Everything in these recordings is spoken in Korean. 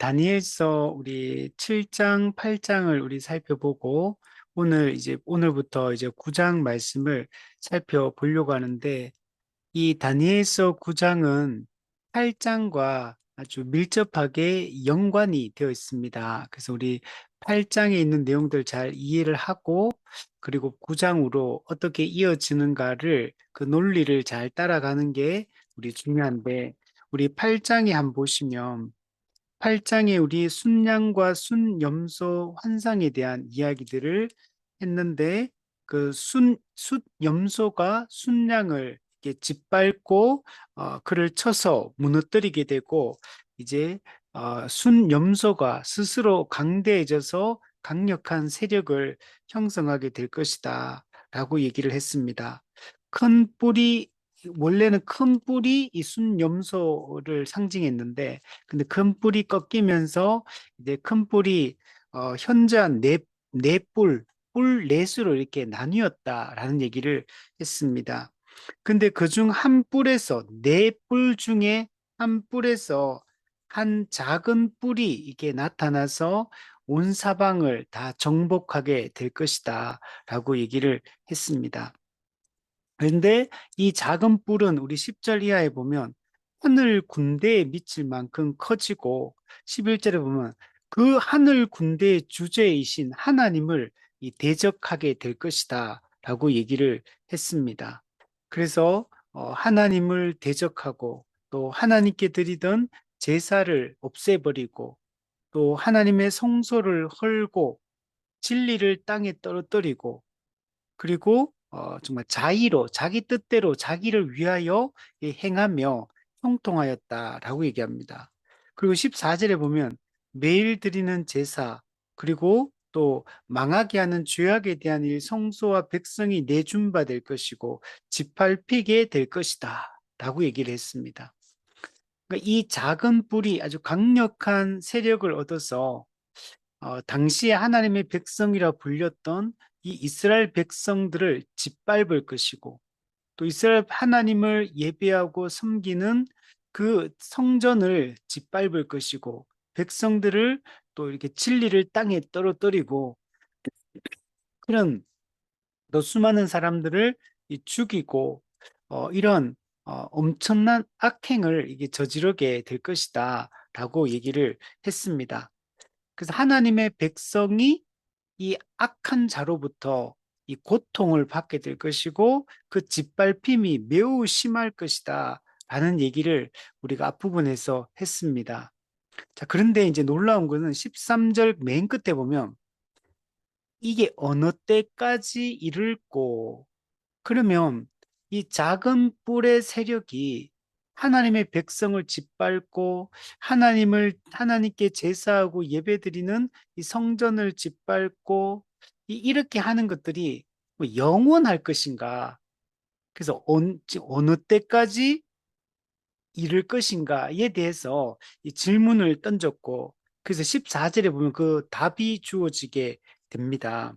다니엘서 우리 7장, 8장을 우리 살펴보고 오늘부터 이제 9장 말씀을 살펴보려고 하는데 이 다니엘서 9장은 8장과 아주 밀접하게 연관이 되어 있습니다. 그래서 우리 8장에 있는 내용들 잘 이해를 하고 그리고 9장으로 어떻게 이어지는가를 그 논리를 잘 따라가는 게 우리 중요한데 우리 8장에 한번 보시면 8장에 우리 순양과 순염소 환상에 대한 이야기들을 했는데 숫염소가 순양을 이렇게 짓밟고 그를 쳐서 무너뜨리게 되고 이제 순염소가 스스로 강대해져서 강력한 세력을 형성하게 될 것이다 라고 얘기를 했습니다. 큰 뿔이 원래는 큰 뿔이 이 순염소를 상징했는데 근데 큰 뿔이 꺾이면서 이제 큰 뿔이 현저한 뿔 넷으로 이렇게 나뉘었다라는 얘기를 했습니다. 근데 그중 한 뿔에서 네 뿔 중에 한 뿔에서 한 작은 뿔이 이게 나타나서 온 사방을 다 정복하게 될 것이다 라고 얘기를 했습니다. 그런데 이 작은 뿔은 우리 10절 이하에 보면 하늘 군대에 미칠 만큼 커지고 11절에 보면 그 하늘 군대의 주제이신 하나님을 이 대적하게 될 것이다 라고 얘기를 했습니다. 그래서 하나님을 대적하고 또 하나님께 드리던 제사를 없애버리고 또 하나님의 성소를 헐고 진리를 땅에 떨어뜨리고 그리고 정말 자의로 자기 뜻대로 자기를 위하여 행하며 형통하였다라고 얘기합니다. 그리고 14절에 보면 매일 드리는 제사 그리고 또 망하게 하는 죄악에 대한 일 성소와 백성이 내준 바 될 것이고 짓밟히게 될 것이다 라고 얘기를 했습니다. 그러니까 이 작은 뿔이 아주 강력한 세력을 얻어서 당시에 하나님의 백성이라 불렸던 이 이스라엘 백성들을 짓밟을 것이고 또 이스라엘 하나님을 예배하고 섬기는 그 성전을 짓밟을 것이고 백성들을 또 이렇게 진리를 땅에 떨어뜨리고 그런 또 수많은 사람들을 죽이고 이런 엄청난 악행을 이게 저지르게 될 것이다 라고 얘기를 했습니다. 그래서 하나님의 백성이 이 악한 자로부터 이 고통을 받게 될 것이고 그 짓밟힘이 매우 심할 것이다 라는 얘기를 우리가 앞부분에서 했습니다. 자, 그런데 이제 놀라운 것은 13절 맨 끝에 보면 이게 어느 때까지 이를꼬 그러면 이 작은 뿔의 세력이 하나님의 백성을 짓밟고 하나님께 제사하고 예배드리는 이 성전을 짓밟고 이렇게 하는 것들이 뭐 영원할 것인가? 그래서 어느 때까지 이를 것인가에 대해서 이 질문을 던졌고 그래서 14절에 보면 그 답이 주어지게 됩니다.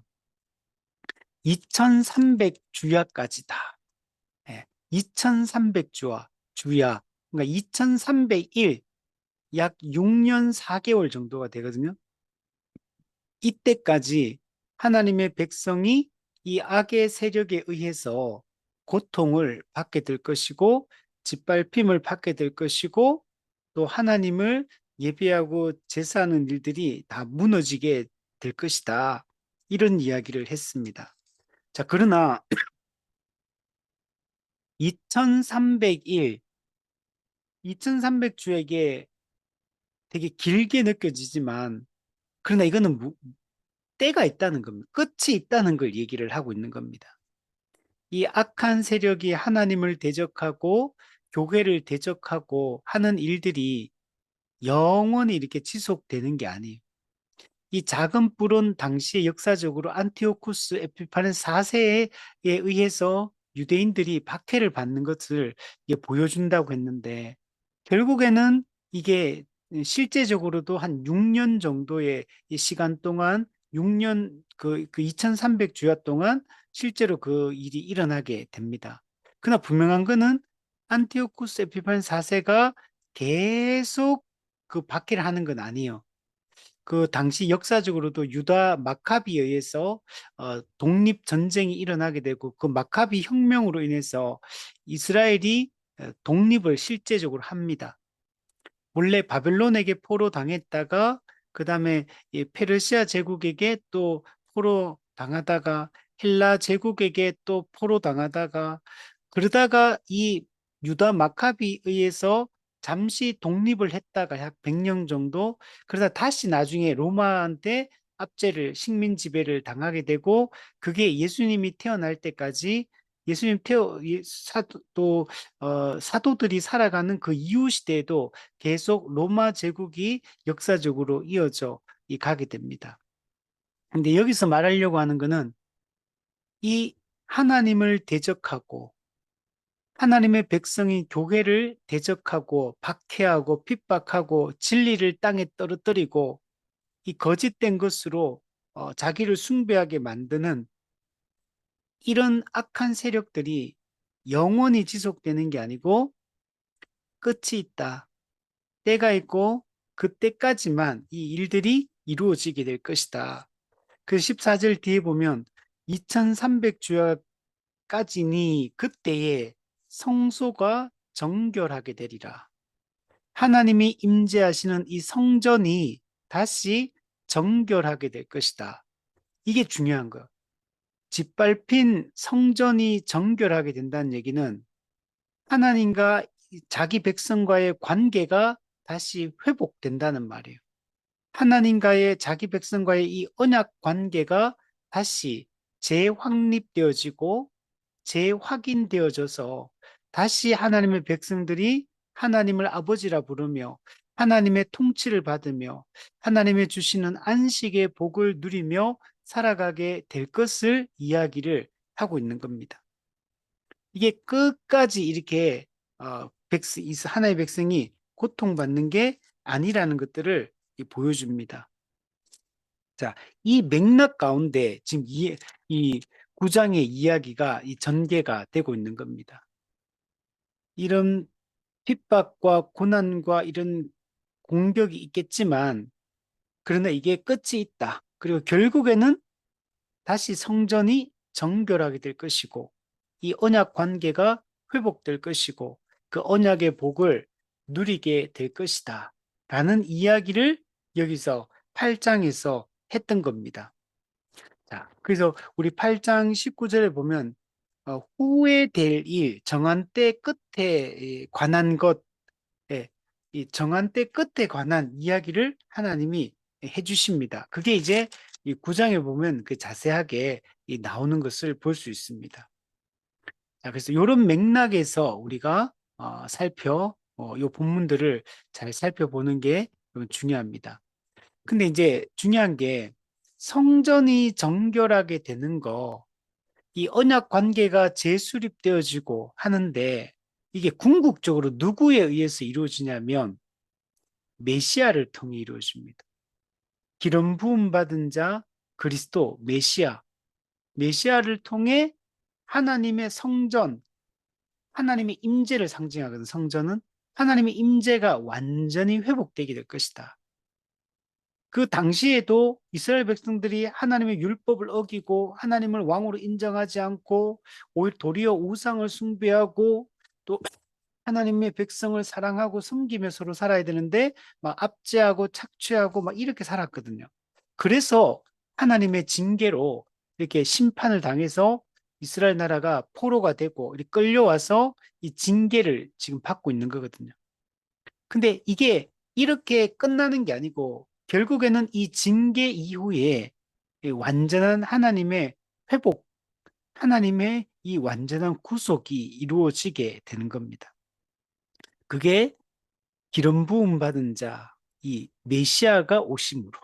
2300주야까지다. 예, 2300주야. 그러니까 2301, 약 6년 4개월 정도가 되거든요. 이때까지 하나님의 백성이 이 악의 세력에 의해서 고통을 받게 될 것이고, 짓밟힘을 받게 될 것이고, 또 하나님을 예배하고 제사하는 일들이 다 무너지게 될 것이다. 이런 이야기를 했습니다. 자, 그러나 2301, 2300주에게 되게 길게 느껴지지만, 그러나 이거는 때가 있다는 겁니다. 끝이 있다는 걸 얘기를 하고 있는 겁니다. 이 악한 세력이 하나님을 대적하고 교회를 대적하고 하는 일들이 영원히 이렇게 지속되는 게 아니에요. 이 작은 뿔은 당시에 역사적으로 안티오쿠스 에피파네스 4세에 의해서 유대인들이 박해를 받는 것을 이게 보여준다고 했는데 결국에는 이게 실제적으로도 한 6년 정도의 이 시간 동안 6년 그 2300주야 동안 실제로 그 일이 일어나게 됩니다. 그러나 분명한 거는 안티오쿠스 에피파네스 4세가 계속 그 박해를 하는 건 아니에요. 그 당시 역사적으로도 유다 마카비에 의해서 독립 전쟁이 일어나게 되고 그 마카비 혁명으로 인해서 이스라엘이 독립을 실제적으로 합니다. 원래 바벨론에게 포로 당했다가 그다음에 이 페르시아 제국에게 또 포로 당하다가 헬라 제국에게 또 포로 당하다가 그러다가 이 유다 마카비에 의해서 잠시 독립을 했다가 약 100년 정도 그러다 다시 나중에 로마한테 압제를 식민 지배를 당하게 되고 그게 예수님이 태어날 때까지 예수님 사도 사도들이 살아가는 그 이후 시대에도 계속 로마 제국이 역사적으로 이어져 가게 됩니다. 근데 여기서 말하려고 하는 거는 이 하나님을 대적하고 하나님의 백성이 교회를 대적하고 박해하고 핍박하고 진리를 땅에 떨어뜨리고 이 거짓된 것으로 자기를 숭배하게 만드는 이런 악한 세력들이 영원히 지속되는 게 아니고 끝이 있다. 때가 있고 그때까지만 이 일들이 이루어지게 될 것이다. 그 14절 뒤에 보면 2300주야까지니 그때에 성소가 정결하게 되리라. 하나님이 임재하시는 이 성전이 다시 정결하게 될 것이다. 이게 중요한 거예요. 짓밟힌 성전이 정결하게 된다는 얘기는 하나님과 자기 백성과의 관계가 다시 회복된다는 말이에요. 하나님과의 자기 백성과의 이 언약 관계가 다시 재확립되어지고 재확인되어져서 다시 하나님의 백성들이 하나님을 아버지라 부르며 하나님의 통치를 받으며 하나님의 주시는 안식의 복을 누리며 살아가게 될 것을 이야기를 하고 있는 겁니다. 이게 끝까지 이렇게 하나의 백성이 고통받는 게 아니라는 것들을 보여줍니다. 자, 이 맥락 가운데 지금 이 9장의 이야기가 이 전개가 되고 있는 겁니다. 이런 핍박과 고난과 이런 공격이 있겠지만 그러나 이게 끝이 있다. 그리고 결국에는 다시 성전이 정결하게 될 것이고 이 언약 관계가 회복될 것이고 그 언약의 복을 누리게 될 것이다. 라는 이야기를 여기서 8장에서 했던 겁니다. 자, 그래서 우리 8장 19절에 보면 후에 될 일, 정한 때 끝에 관한 것, 이 정한 때 끝에 관한 이야기를 하나님이 해주십니다. 그게 이제 이 9장에 보면 그 자세하게 나오는 것을 볼 수 있습니다. 자, 그래서 이런 맥락에서 우리가 이 본문들을 잘 살펴보는 게 중요합니다. 근데 이제 중요한 게 성전이 정결하게 되는 거, 이 언약 관계가 재수립되어지고 하는데 이게 궁극적으로 누구에 의해서 이루어지냐면 메시아를 통해 이루어집니다. 기름 부음 받은 자 그리스도 메시아를 통해 하나님의 성전, 하나님의 임재를 상징하거든. 성전은 하나님의 임재가 완전히 회복되게 될 것이다. 그 당시에도 이스라엘 백성들이 하나님의 율법을 어기고 하나님을 왕으로 인정하지 않고 오히려 도리어 우상을 숭배하고 또 하나님의 백성을 사랑하고 섬기며 서로 살아야 되는데 막 압제하고 착취하고 막 이렇게 살았거든요. 그래서 하나님의 징계로 이렇게 심판을 당해서 이스라엘 나라가 포로가 되고 이렇게 끌려와서 이 징계를 지금 받고 있는 거거든요. 근데 이게 이렇게 끝나는 게 아니고 결국에는 이 징계 이후에 이 완전한 하나님의 회복, 하나님의 이 완전한 구속이 이루어지게 되는 겁니다. 그게 기름 부음 받은 자, 이 메시아가 오심으로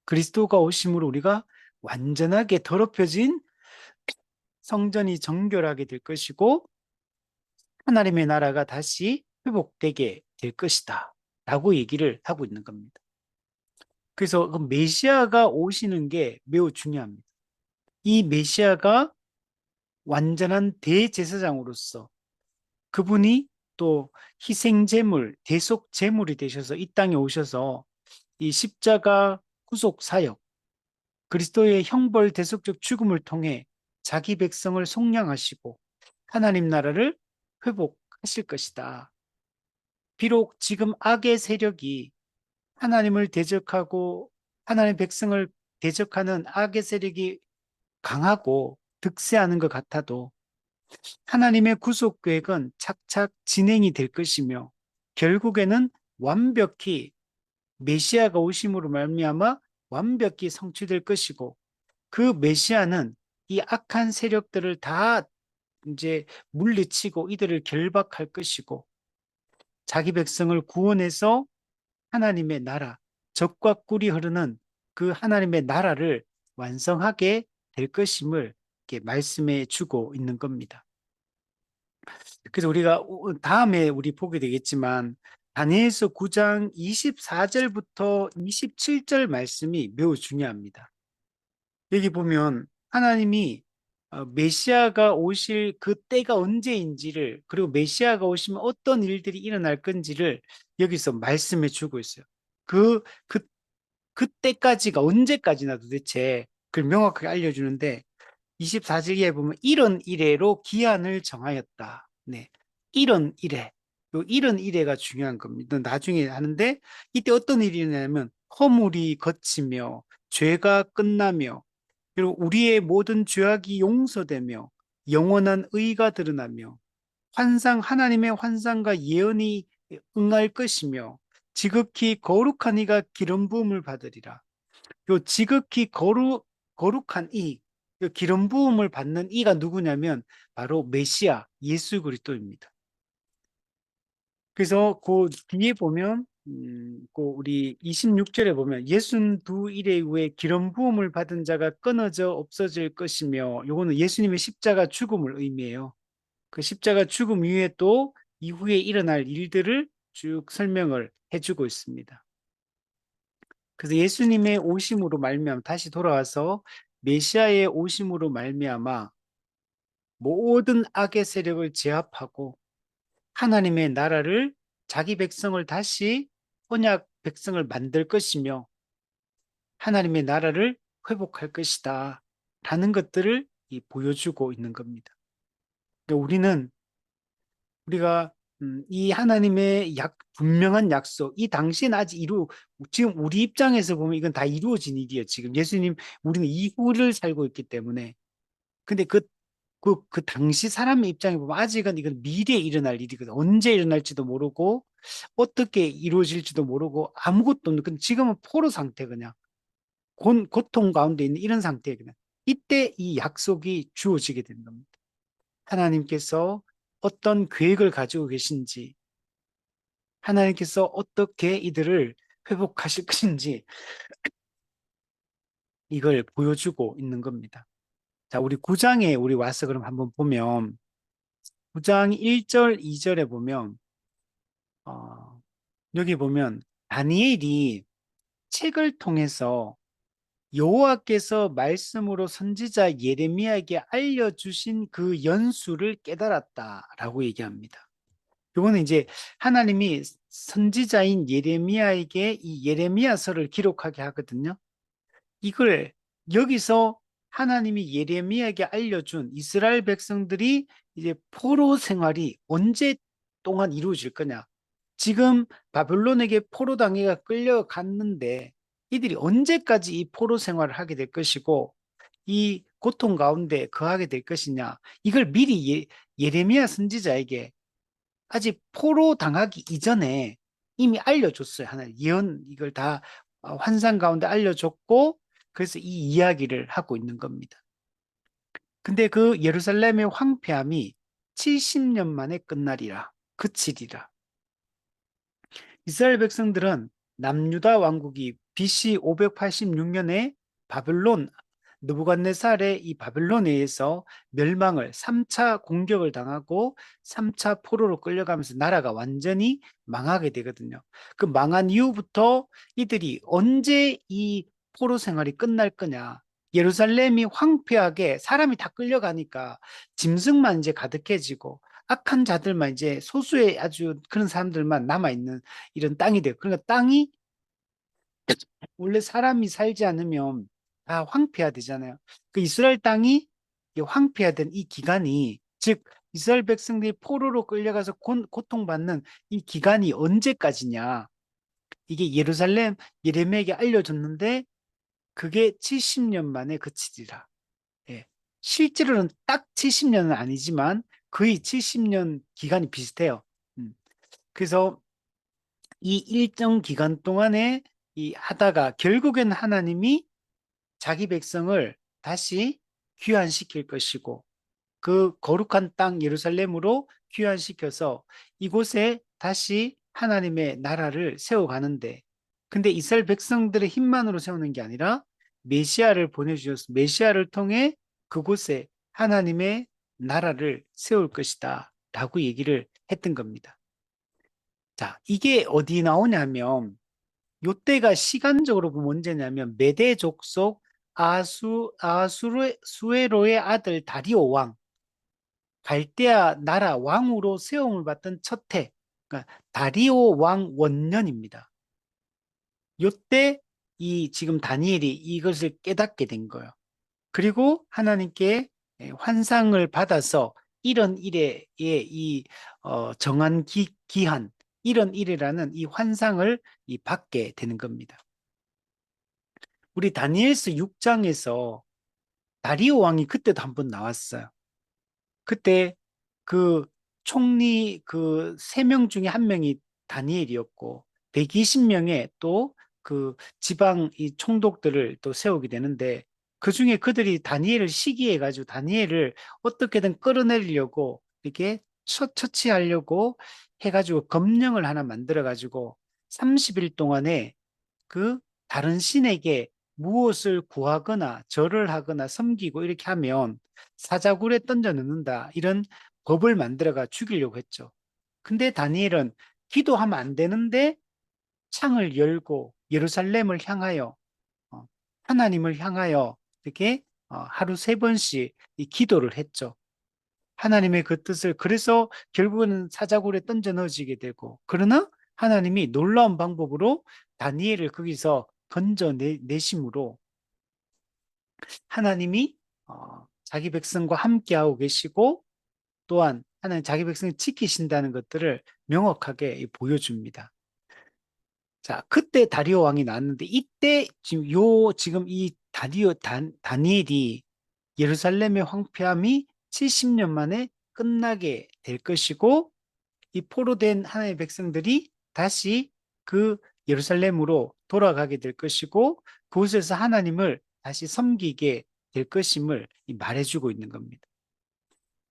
그리스도가 오심으로 우리가 완전하게 더럽혀진 성전이 정결하게 될 것이고 하나님의 나라가 다시 회복되게 될 것이다. 라고 얘기를 하고 있는 겁니다. 그래서 그 메시아가 오시는 게 매우 중요합니다. 이 메시아가 완전한 대제사장으로서 그분이 또 희생제물, 대속제물이 되셔서 이 땅에 오셔서 이 십자가 구속 사역, 그리스도의 형벌 대속적 죽음을 통해 자기 백성을 속량하시고 하나님 나라를 회복하실 것이다. 비록 지금 악의 세력이 하나님을 대적하고 하나님의 백성을 대적하는 악의 세력이 강하고 득세하는 것 같아도 하나님의 구속 계획은 착착 진행이 될 것이며 결국에는 완벽히 메시아가 오심으로 말미암아 완벽히 성취될 것이고 그 메시아는 이 악한 세력들을 다 이제 물리치고 이들을 결박할 것이고 자기 백성을 구원해서 하나님의 나라, 적과 꿀이 흐르는 그 하나님의 나라를 완성하게 될 것임을 이렇게 말씀해 주고 있는 겁니다. 그래서 우리가 다음에 우리 보게 되겠지만 다니엘서 9장 24절부터 27절 말씀이 매우 중요합니다. 여기 보면 하나님이 메시아가 오실 그 때가 언제인지를 그리고 메시아가 오시면 어떤 일들이 일어날 건지를 여기서 말씀해 주고 있어요. 그, 그, 그때까지가 언제까지나 도대체 그걸 명확하게 알려주는데 24절에 보면 이런 이래로 기한을 정하였다. 네. 이런 이래. 요 이런 이래가 중요한 겁니다. 나중에 하는데 이때 어떤 일이 일어나냐면 허물이 걷히며 죄가 끝나며 그리고 우리의 모든 죄악이 용서되며 영원한 의가 드러나며 하나님의 환상과 예언이 응할 것이며 지극히 거룩한 이가 기름 부음을 받으리라. 요 지극히 거룩한 이, 요 기름 부음을 받는 이가 누구냐면 바로 메시아 예수 그리스도입니다. 그래서 그 뒤에 보면 그 우리 26절에 보면 62일에 후에 기름 부음을 받은 자가 끊어져 없어질 것이며 요거는 예수님의 십자가 죽음을 의미해요. 그 십자가 죽음 이후에 또 이후에 일어날 일들을 쭉 설명을 해주고 있습니다. 그래서 예수님의 오심으로 말미암아 다시 돌아와서 메시아의 오심으로 말미암아 모든 악의 세력을 제압하고 하나님의 나라를 자기 백성을 다시 언약 백성을 만들 것이며 하나님의 나라를 회복할 것이다 라는 것들을 보여주고 있는 겁니다. 그러니까 우리가 이 하나님의 분명한 약속, 이 당시엔 아직 지금 우리 입장에서 보면 이건 다 이루어진 일이에요. 지금 예수님, 우리는 이후를 살고 있기 때문에. 근데 그 당시 사람의 입장에 보면 아직은 이건 미래에 일어날 일이거든. 언제 일어날지도 모르고, 어떻게 이루어질지도 모르고, 아무것도 없는, 근데 지금은 포로 상태 그냥. 고통 가운데 있는 이런 상태에 그냥. 이때 이 약속이 주어지게 되는 겁니다. 하나님께서 어떤 계획을 가지고 계신지, 하나님께서 어떻게 이들을 회복하실 것인지 이걸 보여주고 있는 겁니다. 자, 우리 9장에 우리 와서 그럼 한번 보면 9장 1절, 2절에 보면 여기 보면 다니엘이 책을 통해서 여호와께서 말씀으로 선지자 예레미야에게 알려주신 그 연수를 깨달았다라고 얘기합니다. 이거는 이제 하나님이 선지자인 예레미야에게 이 예레미야서를 기록하게 하거든요. 이걸 여기서 하나님이 예레미야에게 알려준 이스라엘 백성들이 이제 포로 생활이 언제 동안 이루어질 거냐. 지금 바벨론에게 포로 당해가 끌려갔는데 이들이 언제까지 이 포로 생활을 하게 될 것이고 이 고통 가운데 거하게 될 것이냐. 이걸 미리 예레미야 선지자에게 아직 포로 당하기 이전에 이미 알려줬어요. 하나 예언 이걸 다 환상 가운데 알려줬고 그래서 이 이야기를 하고 있는 겁니다. 근데 그 예루살렘의 황폐함이 70년 만에 끝나리라. 그치리라. 이스라엘 백성들은 남유다 왕국이 BC 586년에 바벨론 느부갓네살의 이 바벨론에 의해서 멸망을 3차 공격을 당하고 3차 포로로 끌려가면서 나라가 완전히 망하게 되거든요. 그 망한 이후부터 이들이 언제 이 포로 생활이 끝날 거냐. 예루살렘이 황폐하게 사람이 다 끌려가니까 짐승만 이제 가득해지고 악한 자들만 이제 소수의 아주 그런 사람들만 남아있는 이런 땅이 돼요. 그러니까 땅이 원래 사람이 살지 않으면 다 황폐화 되잖아요. 그 이스라엘 땅이 황폐화된 이 기간이, 즉 이스라엘 백성들이 포로로 끌려가서 고통받는 이 기간이 언제까지냐? 이게 예루살렘 예레미야에게 알려줬는데 그게 70년 만에 그치리라. 예. 실제로는 딱 70년은 아니지만 거의 70년 기간이 비슷해요. 음. 그래서 이 일정 기간 동안에 이 하다가 결국엔 하나님이 자기 백성을 다시 귀환시킬 것이고 그 거룩한 땅 예루살렘으로 귀환시켜서 이곳에 다시 하나님의 나라를 세워가는데, 근데 이스라엘 백성들의 힘만으로 세우는 게 아니라 메시아를 보내주셔서 메시아를 통해 그곳에 하나님의 나라를 세울 것이다 라고 얘기를 했던 겁니다. 자, 이게 어디 나오냐면 요때가 시간적으로 보면 언제냐면 메대 족속 아수에로의 아들 다리오 왕, 갈대아 나라 왕으로 세움을 받던 첫 해, 그러니까 다리오 왕 원년입니다. 요때 이 지금 다니엘이 이것을 깨닫게 된 거예요. 그리고 하나님께 환상을 받아서 이런 일에 이 정한 기한 이런 일이라는 이 환상을 받게 되는 겁니다. 우리 다니엘서 6장에서 다리오 왕이 그때도 한번 나왔어요. 그때 그 총리 그 세 명 중에 한 명이 다니엘이었고 120명의 또 그 지방 이 총독들을 또 세우게 되는데 그 중에 그들이 다니엘을 시기해 가지고 다니엘을 어떻게든 끌어내리려고 이렇게 처치하려고 해가지고 검령을 하나 만들어 가지고 30일 동안에 그 다른 신에게 무엇을 구하거나 절을 하거나 섬기고 이렇게 하면 사자굴에 던져 넣는다. 이런 법을 만들어가 죽이려고 했죠. 근데 다니엘은 기도하면 안 되는데 창을 열고 예루살렘을 향하여 하나님을 향하여 이렇게 하루 3번씩 이 기도를 했죠. 하나님의 그 뜻을, 그래서 결국은 사자굴에 던져 넣어지게 되고, 그러나 하나님이 놀라운 방법으로 다니엘을 거기서 건져내심으로 하나님이 자기 백성과 함께하고 계시고 또한 하나님 자기 백성을 지키신다는 것들을 명확하게 보여줍니다. 자, 그때 다리오 왕이 나왔는데 이때 지금 이 다니엘이 예루살렘의 황폐함이 70년 만에 끝나게 될 것이고 이 포로된 하나님의 백성들이 다시 그 예루살렘으로 돌아가게 될 것이고 그곳에서 하나님을 다시 섬기게 될 것임을 말해주고 있는 겁니다.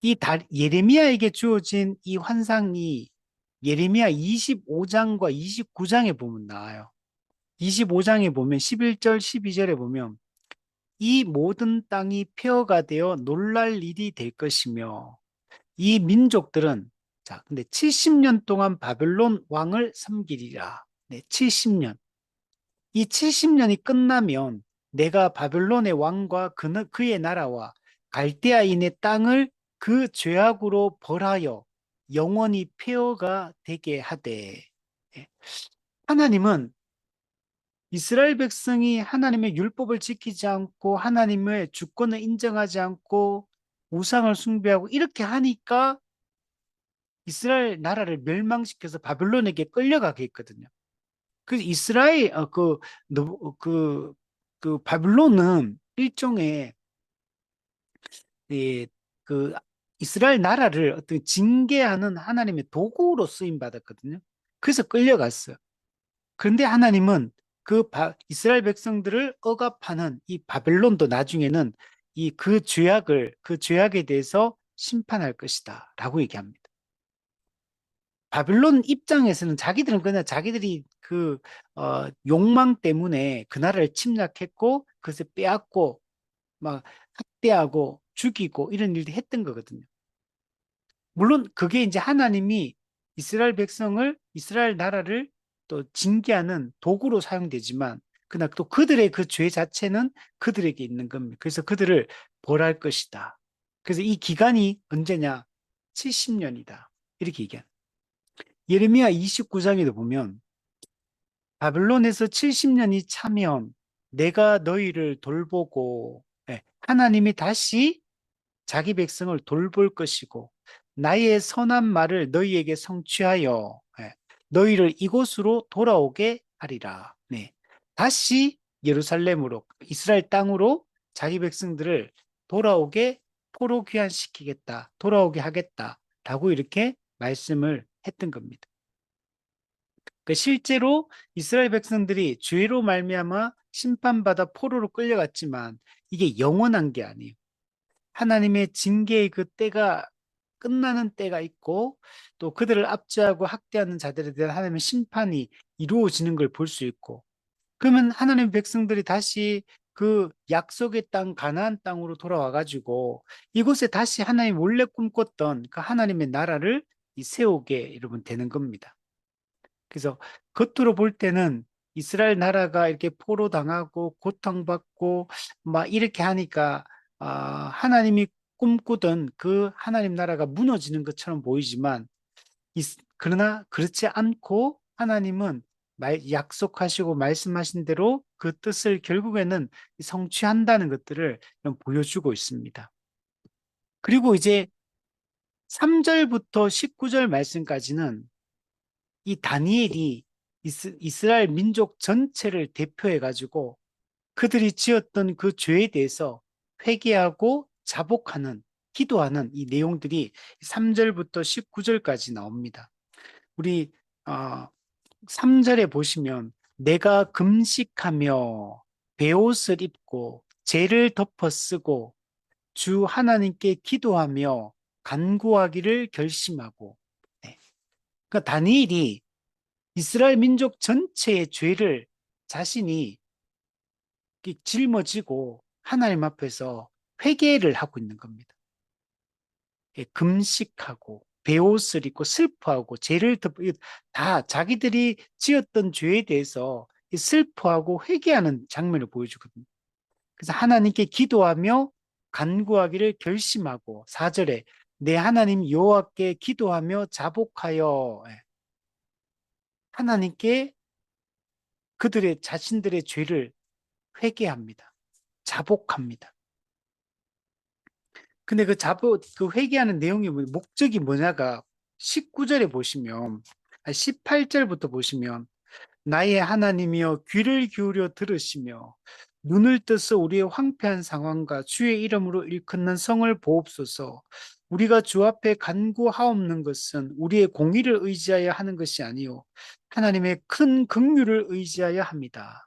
예레미야에게 주어진 이 환상이 예레미야 25장과 29장에 보면 나와요. 25장에 보면 11절, 12절에 보면 이 모든 땅이 폐허가 되어 놀랄 일이 될 것이며 이 민족들은 자, 근데 70년 동안 바벨론 왕을 섬기리라. 네, 70년. 이 70년이 끝나면 내가 바벨론의 왕과 그의 나라와 갈대아인의 땅을 그 죄악으로 벌하여 영원히 폐허가 되게 하되. 예. 하나님은 이스라엘 백성이 하나님의 율법을 지키지 않고 하나님의 주권을 인정하지 않고 우상을 숭배하고 이렇게 하니까 이스라엘 나라를 멸망시켜서 바벨론에게 끌려가게 했거든요. 그래서 이스라엘 그 바벨론은 일종의 예, 그 이스라엘 나라를 어떤 징계하는 하나님의 도구로 쓰임 받았거든요. 그래서 끌려갔어요. 그런데 하나님은 이스라엘 백성들을 억압하는 이 바벨론도 나중에는 그 죄악에 대해서 심판할 것이다라고 얘기합니다. 바빌론 입장에서는 자기들은 그냥 자기들이 욕망 때문에 그 나라를 침략했고 그것을 빼앗고 막 학대하고 죽이고 이런 일도 했던 거거든요. 물론 그게 이제 하나님이 이스라엘 나라를 또 징계하는 도구로 사용되지만 그러나 또 그들의 그 죄 자체는 그들에게 있는 겁니다. 그래서 그들을 벌할 것이다. 그래서 이 기간이 언제냐? 70년이다. 이렇게 얘기한. 예레미야 29장에도 보면 바벨론에서 70년이 차면 내가 너희를 돌보고 하나님이 다시 자기 백성을 돌볼 것이고 나의 선한 말을 너희에게 성취하여 너희를 이곳으로 돌아오게 하리라. 네. 다시 예루살렘으로 이스라엘 땅으로 자기 백성들을 돌아오게 포로 귀환시키겠다. 돌아오게 하겠다라고 이렇게 말씀을 했던 겁니다. 그러니까 실제로 이스라엘 백성들이 죄로 말미암아 심판받아 포로로 끌려갔지만 이게 영원한 게 아니에요. 하나님의 징계의 그 때가 끝나는 때가 있고 또 그들을 압제하고 학대하는 자들에 대한 하나님의 심판이 이루어지는 걸 볼 수 있고 그러면 하나님의 백성들이 다시 그 약속의 땅 가나안 땅으로 돌아와 가지고 이곳에 다시 하나님 원래 꿈꿨던 그 하나님의 나라를 세우게 여러분 되는 겁니다. 그래서 겉으로 볼 때는 이스라엘 나라가 이렇게 포로당하고 고통받고 막 이렇게 하니까 하나님이 꿈꾸던 그 하나님 나라가 무너지는 것처럼 보이지만 그러나 그렇지 않고 하나님은 약속하시고 말씀하신 대로 그 뜻을 결국에는 성취한다는 것들을 보여주고 있습니다. 그리고 이제 3절부터 19절 말씀까지는 이 다니엘이 이스라엘 민족 전체를 대표해 가지고 그들이 지었던 그 죄에 대해서 회개하고 자복하는 기도하는 이 내용들이 3절부터 19절까지 나옵니다. 우리 3절에 보시면 내가 금식하며 베옷을 입고 죄를 덮어 쓰고 주 하나님께 기도하며 간구하기를 결심하고 네. 그러니까 다니엘이 이스라엘 민족 전체의 죄를 자신이 짊어지고 하나님 앞에서 회개를 하고 있는 겁니다. 금식하고 베옷을 입고 슬퍼하고 죄를 다 자기들이 지었던 죄에 대해서 슬퍼하고 회개하는 장면을 보여주거든요. 그래서 하나님께 기도하며 간구하기를 결심하고 4절에 내 하나님 여호와께 기도하며 자복하여 하나님께 그들의 자신들의 죄를 회개합니다. 자복합니다. 근데 그 회개하는 내용이 목적이 뭐냐가 19절에 보시면, 18절부터 보시면, 나의 하나님이여 귀를 기울여 들으시며, 눈을 떠서 우리의 황폐한 상황과 주의 이름으로 일컫는 성을 보옵소서. 우리가 주 앞에 간구하옵는 것은 우리의 공의를 의지하여 하는 것이 아니요 하나님의 큰 긍휼을 의지하여 합니다.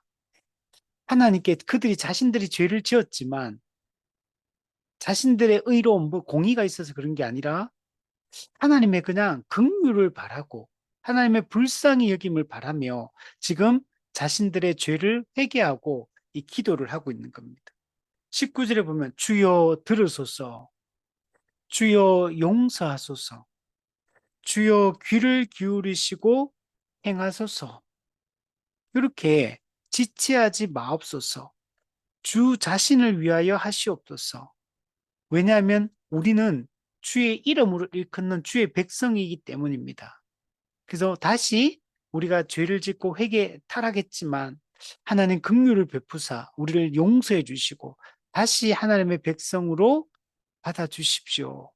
하나님께 그들이 자신들이 죄를 지었지만 자신들의 의로움, 공의가 있어서 그런 게 아니라 하나님의 그냥 긍휼을 바라고 하나님의 불쌍히 여김을 바라며 지금 자신들의 죄를 회개하고 이 기도를 하고 있는 겁니다. 19절에 보면 주여 들으소서, 주여 용서하소서, 주여 귀를 기울이시고 행하소서. 이렇게 지체하지 마옵소서. 주 자신을 위하여 하시옵소서. 왜냐하면 우리는 주의 이름으로 일컫는 주의 백성이기 때문입니다. 그래서 다시 우리가 죄를 짓고 타락했지만 하나님 긍휼을 베푸사 우리를 용서해 주시고 다시 하나님의 백성으로 받아주십시오.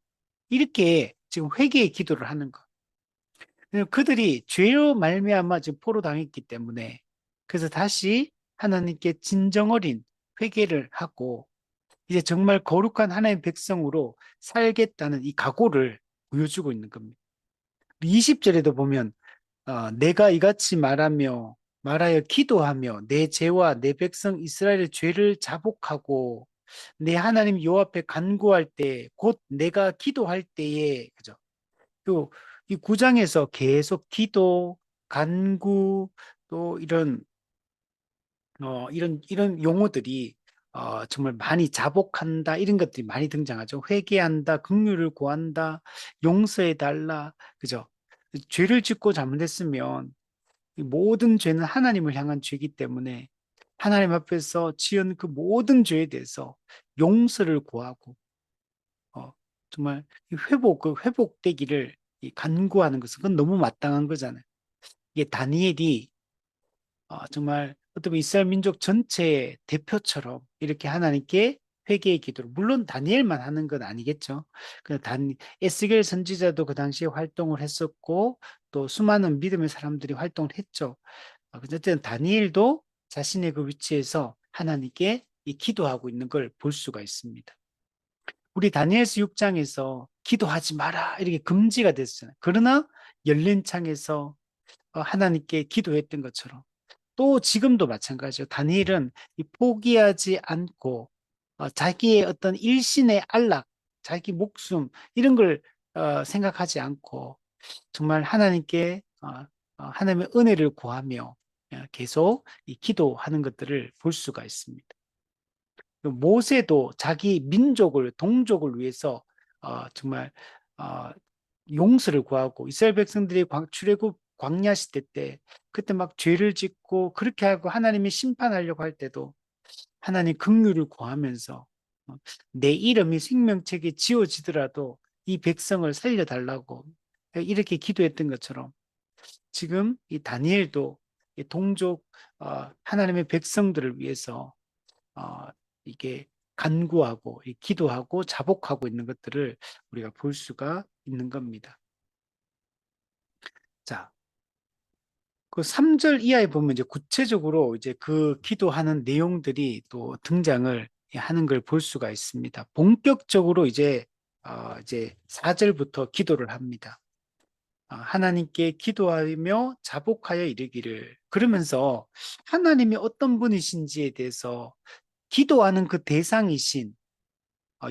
이렇게 지금 회개의 기도를 하는 것. 그들이 죄로 말미암아 지금 포로 당했기 때문에 그래서 다시 하나님께 진정 어린 회개를 하고 이제 정말 거룩한 하나님의 백성으로 살겠다는 이 각오를 보여주고 있는 겁니다. 20절에도 보면 내가 이같이 말하여 기도하며 내 죄와 내 백성 이스라엘의 죄를 자복하고 내 하나님 여호와 앞에 간구할 때 곧 내가 기도할 때에 그죠? 이 9장에서 계속 기도, 간구 또 이런 용어들이 정말 많이 자복한다 이런 것들이 많이 등장하죠. 회개한다, 긍휼을 구한다, 용서해 달라, 그죠? 죄를 짓고 잘못했으면 이 모든 죄는 하나님을 향한 죄이기 때문에 하나님 앞에서 지은 그 모든 죄에 대해서 용서를 구하고 정말 그 회복되기를 간구하는 것은 그건 너무 마땅한 거잖아요. 이게 다니엘이 정말 어떻게 보면 이스라엘 민족 전체의 대표처럼 이렇게 하나님께 회개의 기도를, 물론 다니엘만 하는 건 아니겠죠. 에스겔 선지자도 그 당시에 활동을 했었고 또 수많은 믿음의 사람들이 활동을 했죠. 어쨌든 다니엘도 자신의 그 위치에서 하나님께 이 기도하고 있는 걸 볼 수가 있습니다. 우리 다니엘서 6장에서 기도하지 마라 이렇게 금지가 됐어요. 그러나 열린 창에서 하나님께 기도했던 것처럼 또 지금도 마찬가지죠. 다니엘은 포기하지 않고 자기의 어떤 일신의 안락, 자기 목숨 이런 걸 생각하지 않고 정말 하나님께 하나님의 은혜를 구하며 계속 이 기도하는 것들을 볼 수가 있습니다. 모세도 자기 민족을 동족을 위해서 정말 어, 용서를 구하고 이스라엘 백성들이 출애굽 광야 시대 때 그때 막 죄를 짓고 그렇게 하고 하나님이 심판하려고 할 때도 하나님 긍휼을 구하면서 어, 내 이름이 생명책에 지워지더라도 이 백성을 살려달라고 이렇게 기도했던 것처럼 지금 이 다니엘도 이 동족 하나님의 백성들을 위해서 어, 이게 간구하고 기도하고 자복하고 있는 것들을 우리가 볼 수가 있는 겁니다. 자, 그 3절 이하에 보면 이제 구체적으로 이제 그 기도하는 내용들이 또 등장을 하는 걸 볼 수가 있습니다. 본격적으로 이제 4절부터 기도를 합니다. 하나님께 기도하며 자복하여 이르기를, 그러면서 하나님이 어떤 분이신지에 대해서 기도하는 그 대상이신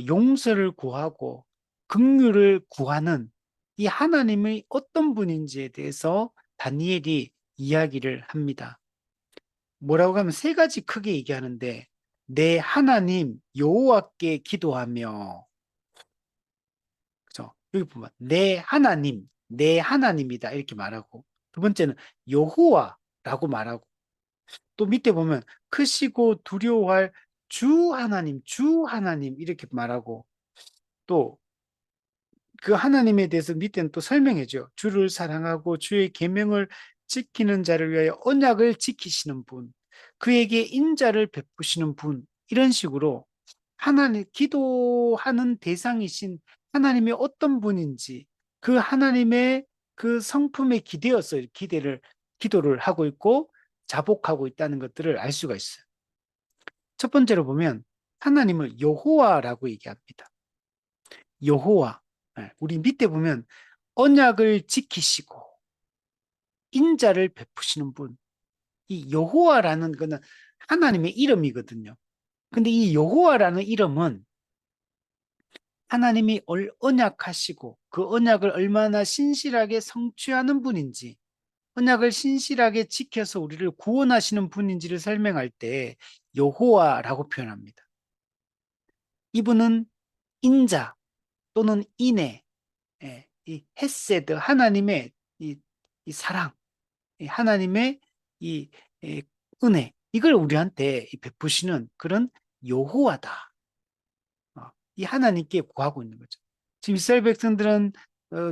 용서를 구하고 긍휼을 구하는 이 하나님의 어떤 분인지에 대해서 다니엘이 이야기를 합니다. 뭐라고 하면 세 가지 크게 얘기하는데, 내 하나님 여호와께 기도하며, 그죠? 여기 보면 내 하나님이다 이렇게 말하고, 두 번째는 여호와라고 말하고, 또 밑에 보면 크시고 두려워할 주 하나님 이렇게 말하고, 또 그 하나님에 대해서 밑에는 또 설명해줘. 주를 사랑하고 주의 계명을 지키는 자를 위하여 언약을 지키시는 분, 그에게 인자를 베푸시는 분, 이런 식으로 하나님 기도하는 대상이신 하나님이 어떤 분인지 그 하나님의 그 성품에 기대어서 기도를 하고 있고 자복하고 있다는 것들을 알 수가 있어요. 첫 번째로 보면 하나님을 여호와라고 얘기합니다. 여호와. 우리 밑에 보면 언약을 지키시고 인자를 베푸시는 분. 이 여호와라는 거는 하나님의 이름이거든요. 근데 이 여호와라는 이름은 하나님이 언약하시고 그 언약을 얼마나 신실하게 성취하는 분인지, 언약을 신실하게 지켜서 우리를 구원하시는 분인지를 설명할 때 여호와라고 표현합니다. 이분은 인자 또는 인애, 이 헤세드, 하나님의 이, 이 사랑, 하나님의 이 은혜, 이걸 우리한테 베푸시는 그런 여호와다. 이 하나님께 구하고 있는 거죠. 지금 이스라엘 백성들은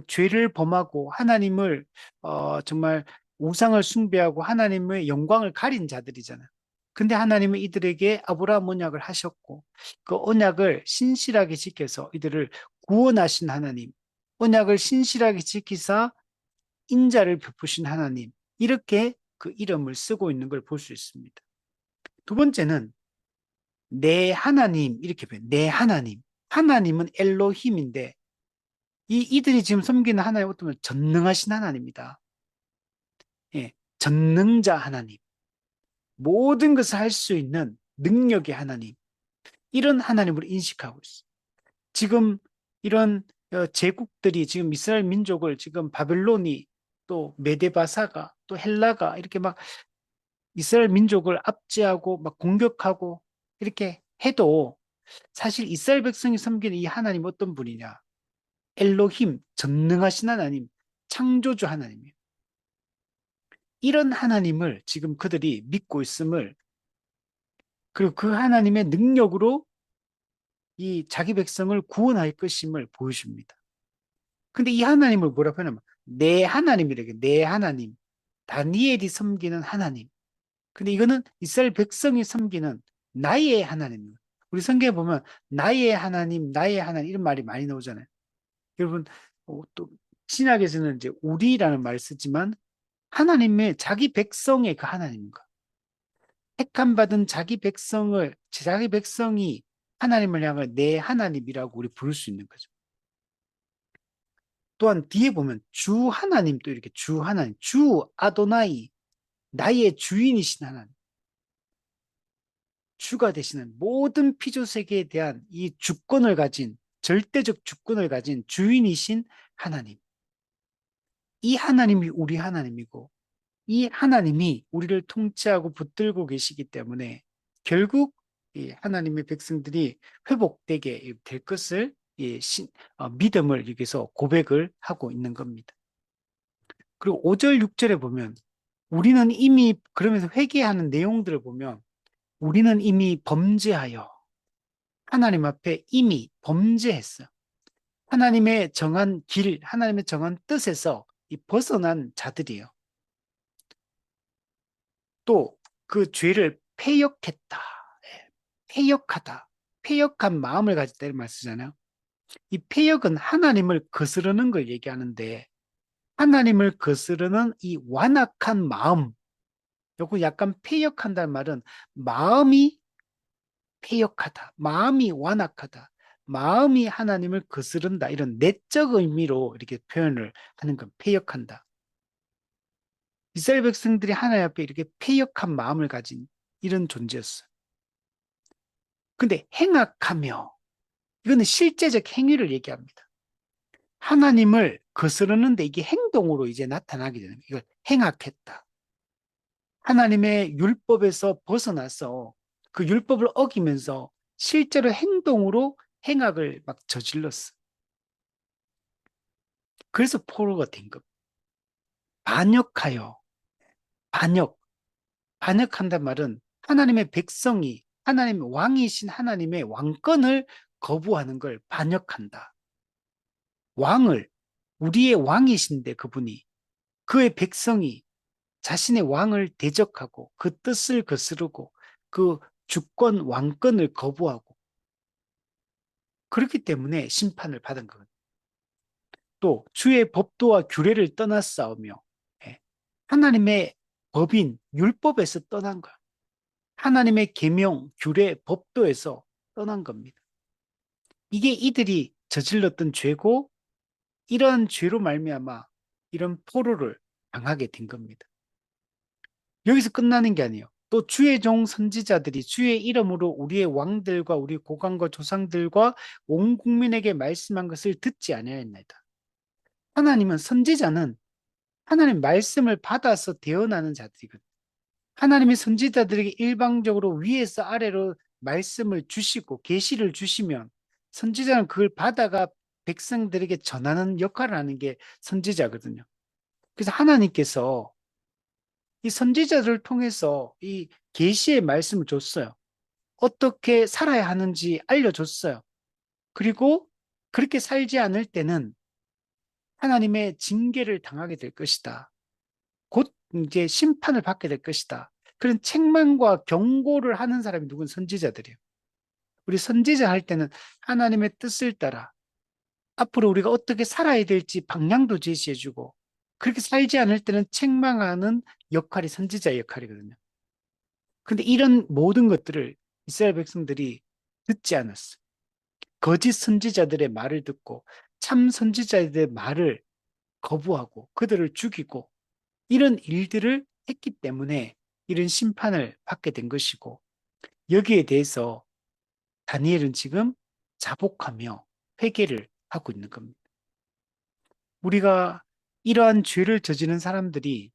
죄를 범하고 하나님을 정말 우상을 숭배하고 하나님의 영광을 가린 자들이잖아요. 근데 하나님은 이들에게 아브라함 언약을 하셨고 그 언약을 신실하게 지켜서 이들을 구원하신 하나님, 언약을 신실하게 지키사 인자를 베푸신 하나님, 이렇게 그 이름을 쓰고 있는 걸 볼 수 있습니다. 두 번째는 내 하나님, 이렇게 표현, 내 하나님. 하나님은 엘로힘인데 이들이 지금 섬기는 하나님 어떤 전능하신 하나님입니다. 예, 전능자 하나님. 모든 것을 할 수 있는 능력의 하나님. 이런 하나님으로 인식하고 있어요. 지금 이런 제국들이 지금 이스라엘 민족을 지금 바벨론이 또 메데바사가 또 헬라가 이렇게 막 이스라엘 민족을 압제하고 막 공격하고 이렇게 해도 사실 이스라엘 백성이 섬기는 이 하나님 어떤 분이냐? 엘로힘, 전능하신 하나님, 창조주 하나님이에요. 이런 하나님을 지금 그들이 믿고 있음을, 그리고 그 하나님의 능력으로 이 자기 백성을 구원할 것임을 보여줍니다. 근데 이 하나님을 뭐라고 하냐면 내 하나님이래요. 내 하나님. 다니엘이 섬기는 하나님. 근데 이거는 이스라엘 백성이 섬기는 나의 하나님. 우리 성경에 보면 나의 하나님, 나의 하나님 이런 말이 많이 나오잖아요. 여러분 또 신약에서는 이제 우리라는 말을 쓰지만 하나님의 자기 백성의 그 하나님과 택함 받은 자기 백성이 하나님을 향해 내 하나님이라고 우리 부를 수 있는 거죠. 또한 뒤에 보면 주 하나님 또 이렇게 주 하나님, 주 아도나이, 나의 주인이신 하나님, 주가 되시는 모든 피조 세계에 대한 이 주권을 가진 절대적 주권을 가진 주인이신 하나님. 이 하나님이 우리 하나님이고 이 하나님이 우리를 통치하고 붙들고 계시기 때문에 결국 이 하나님의 백성들이 회복되게 될 것을 믿음을 여기서 고백을 하고 있는 겁니다. 그리고 5절, 6절에 보면 우리는 이미 그러면서 회개하는 내용들을 보면 우리는 이미 범죄하여 하나님 앞에 이미 범죄했어요. 하나님의 정한 길, 하나님의 정한 뜻에서 이 벗어난 자들이에요. 또 그 죄를 패역했다. 예, 패역하다. 패역한 마음을 가졌다 이런 말 쓰잖아요. 이 패역은 하나님을 거스르는 걸 얘기하는데 하나님을 거스르는 이 완악한 마음, 요거 약간 패역한다는 말은 마음이 패역하다, 마음이 완악하다, 마음이 하나님을 거스른다 이런 내적 의미로 이렇게 표현을 하는 건 패역한다. 이스라엘 백성들이 하나님 앞에 이렇게 패역한 마음을 가진 이런 존재였어요. 근데 행악하며 이거는 실제적 행위를 얘기합니다. 하나님을 거스르는데 이게 행동으로 이제 나타나게 되는 거예요. 이걸 행악했다. 하나님의 율법에서 벗어나서 그 율법을 어기면서 실제로 행동으로 행악을 막 저질렀어. 그래서 포로가 된 겁니다. 반역하여, 반역. 반역한단 말은 하나님의 백성이 하나님의 왕이신 하나님의 왕권을 거부하는 걸 반역한다. 왕을, 우리의 왕이신데 그분이, 그의 백성이 자신의 왕을 대적하고 그 뜻을 거스르고 그 주권, 왕권을 거부하고 그렇기 때문에 심판을 받은 거거든요. 또 주의 법도와 규례를 떠나 싸우며 예, 하나님의 법인 율법에서 떠난 거야. 하나님의 계명, 규례, 법도에서 떠난 겁니다. 이게 이들이 저질렀던 죄고 이러한 죄로 말미암아 이런 포로를 당하게 된 겁니다. 여기서 끝나는 게 아니에요. 또 주의 종 선지자들이 주의 이름으로 우리의 왕들과 우리 고관과 조상들과 온 국민에게 말씀한 것을 듣지 아니하였나이다. 하나님은 선지자는 하나님 말씀을 받아서 되어나는 자들이거든요. 하나님의 선지자들에게 일방적으로 위에서 아래로 말씀을 주시고 계시를 주시면 선지자는 그걸 받아가 백성들에게 전하는 역할을 하는 게 선지자거든요. 그래서 하나님께서 이 선지자들을 통해서 이 계시의 말씀을 줬어요. 어떻게 살아야 하는지 알려줬어요. 그리고 그렇게 살지 않을 때는 하나님의 징계를 당하게 될 것이다. 곧 이제 심판을 받게 될 것이다. 그런 책망과 경고를 하는 사람이 누군 선지자들이에요. 우리 선지자 할 때는 하나님의 뜻을 따라 앞으로 우리가 어떻게 살아야 될지 방향도 제시해주고 그렇게 살지 않을 때는 책망하는 역할이 선지자의 역할이거든요. 근데 이런 모든 것들을 이스라엘 백성들이 듣지 않았어요. 거짓 선지자들의 말을 듣고 참 선지자들의 말을 거부하고 그들을 죽이고 이런 일들을 했기 때문에 이런 심판을 받게 된 것이고 여기에 대해서 다니엘은 지금 자복하며 회개를 하고 있는 겁니다. 우리가 이러한 죄를 저지른 사람들이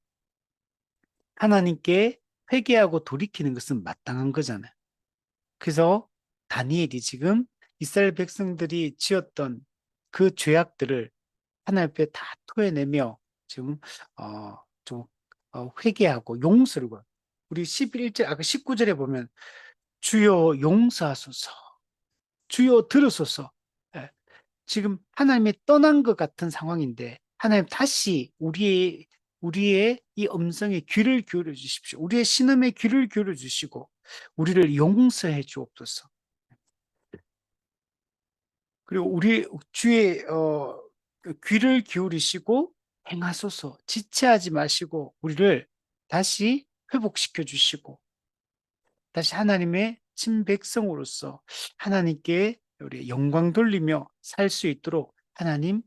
하나님께 회개하고 돌이키는 것은 마땅한 거잖아요. 그래서 다니엘이 지금 이스라엘 백성들이 지었던 그 죄악들을 하나님 앞에 다 토해내며 지금 좀 회개하고 용서를 구하고 우리 11절 아까 19절에 보면 주여 용서하소서 주여 들으소서. 예, 지금 하나님이 떠난 것 같은 상황인데 하나님 다시 우리의 이 음성에 귀를 기울여 주십시오. 우리의 신음에 귀를 기울여 주시고 우리를 용서해 주옵소서. 그리고 우리 주의 그 귀를 기울이시고 행하소서. 지체하지 마시고 우리를 다시 회복시켜 주시고 다시 하나님의 친백성으로서 하나님께 우리 영광 돌리며 살 수 있도록 하나님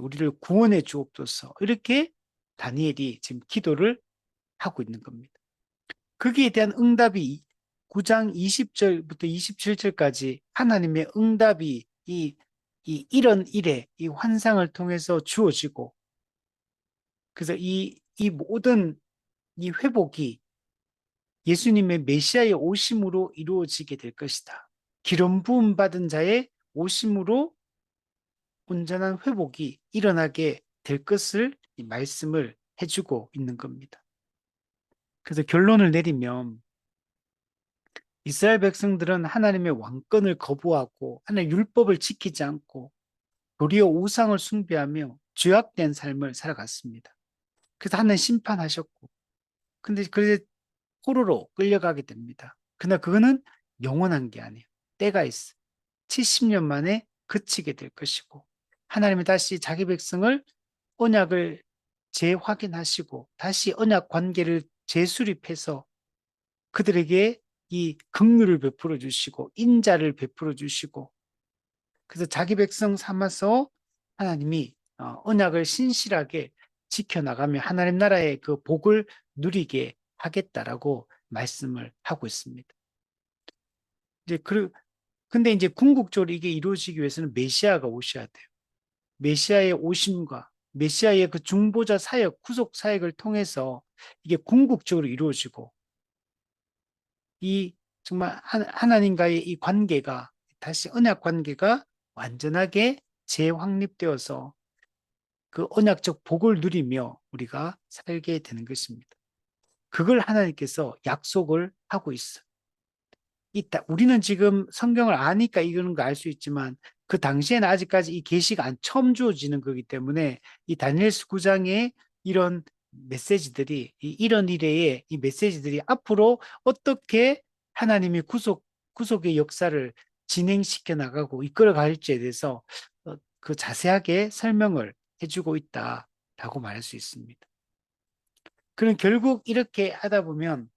우리를 구원해 주옵소서. 이렇게 다니엘이 지금 기도를 하고 있는 겁니다. 거기에 대한 응답이 9장 20절부터 27절까지 하나님의 응답이 이런 일에 이 환상을 통해서 주어지고 그래서 이 모든 이 회복이 예수님의 메시아의 오심으로 이루어지게 될 것이다. 기름 부음 받은 자의 오심으로 온전한 회복이 일어나게 될 것을 이 말씀을 해주고 있는 겁니다. 그래서 결론을 내리면 이스라엘 백성들은 하나님의 왕권을 거부하고 하나님의 율법을 지키지 않고 도리어 우상을 숭배하며 죄악된 삶을 살아갔습니다. 그래서 하나님 심판하셨고 근데 그래서 포로로 끌려가게 됩니다. 그러나 그거는 영원한 게 아니에요. 때가 있어. 70년 만에 그치게 될 것이고 하나님이 다시 자기 백성을 언약을 재확인하시고 다시 언약 관계를 재수립해서 그들에게 이 긍휼을 베풀어 주시고 인자를 베풀어 주시고 그래서 자기 백성 삼아서 하나님이 언약을 신실하게 지켜나가며 하나님 나라의 그 복을 누리게 하겠다라고 말씀을 하고 있습니다. 이제 근데 이제 궁극적으로 이게 이루어지기 위해서는 메시아가 오셔야 돼요. 메시아의 오심과 메시아의 그 중보자 사역, 구속 사역을 통해서 이게 궁극적으로 이루어지고 이 정말 하나님과의 이 관계가 다시 언약 관계가 완전하게 재확립되어서 그 언약적 복을 누리며 우리가 살게 되는 것입니다. 그걸 하나님께서 약속을 하고 있어. 있다. 우리는 지금 성경을 아니까 이거는 거 알 수 있지만 그 당시에는 아직까지 이 계시가 처음 주어지는 거기 때문에 이 다니엘서 9장의 이런 메시지들이 이런 일에 이 메시지들이 앞으로 어떻게 하나님이 구속의 역사를 진행시켜 나가고 이끌어 갈지에 대해서 그 자세하게 설명을 해주고 있다라고 말할 수 있습니다. 그럼 결국 이렇게 하다 보면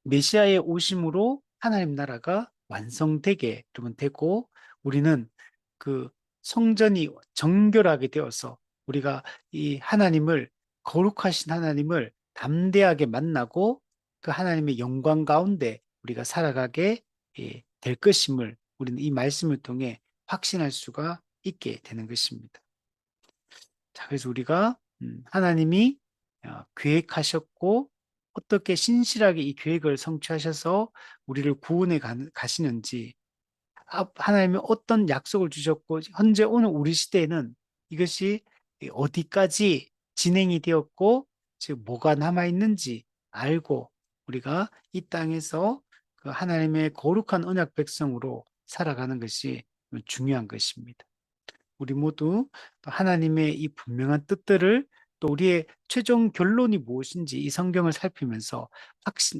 메시아의 오심으로 하나님 나라가 완성되게 그러면 되고 우리는 그 성전이 정결하게 되어서 우리가 이 하나님을 거룩하신 하나님을 담대하게 만나고 그 하나님의 영광 가운데 우리가 살아가게 될 것임을 우리는 이 말씀을 통해 확신할 수가 있게 되는 것입니다. 자, 그래서 우리가 하나님이 계획하셨고 어떻게 신실하게 이 계획을 성취하셔서 우리를 구원해 가시는지 하나님이 어떤 약속을 주셨고 현재 오늘 우리 시대에는 이것이 어디까지 진행이 되었고 지금 뭐가 남아 있는지 알고 우리가 이 땅에서 그 하나님의 거룩한 언약 백성으로 살아가는 것이 중요한 것입니다. 우리 모두 하나님의 이 분명한 뜻들을 또 우리의 최종 결론이 무엇인지 이 성경을 살피면서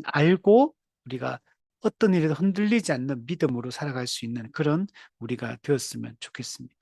알고 우리가 어떤 일에도 흔들리지 않는 믿음으로 살아갈 수 있는 그런 우리가 되었으면 좋겠습니다.